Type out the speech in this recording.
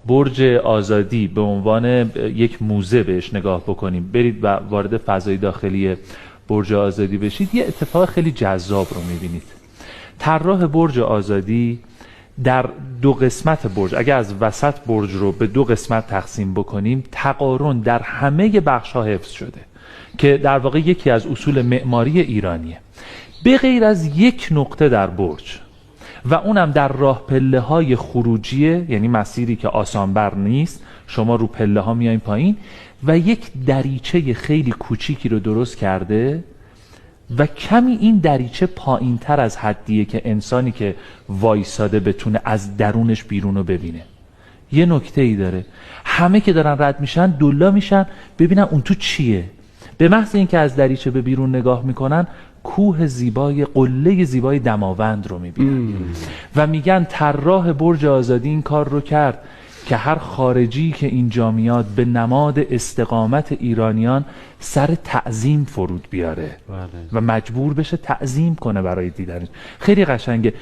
برج آزادی به عنوان یک موزه بهش نگاه بکنیم، برید و وارد فضای داخلی برج آزادی بشید، یه اتفاق خیلی جذاب رو میبینید. طراح برج آزادی در دو قسمت برج، اگر از وسط برج رو به دو قسمت تقسیم بکنیم، تقارن در همه بخش ها حفظ شده که در واقع یکی از اصول معماری ایرانیه، به غیر از یک نقطه در برج و اونم در راه پله های خروجیه، یعنی مسیری که آسانبر نیست، شما رو پله ها میایین پایین و یک دریچه خیلی کوچیکی رو درست کرده و کمی این دریچه پایین تر از حدیه که انسانی که وایساده بتونه از درونش بیرون رو ببینه. یه نکته ای داره، همه که دارن رد میشن دلا میشن ببینن اون تو چیه. به محض اینکه از دریچه به بیرون نگاه میکنن، کوه زیبای، قله زیبای دماوند رو میبینن و میگن طراح برج آزادی این کار رو کرد که هر خارجی که اینجا میاد به نماد استقامت ایرانیان سر تعظیم فرود بیاره و مجبور بشه تعظیم کنه برای دیدنش. خیلی قشنگه.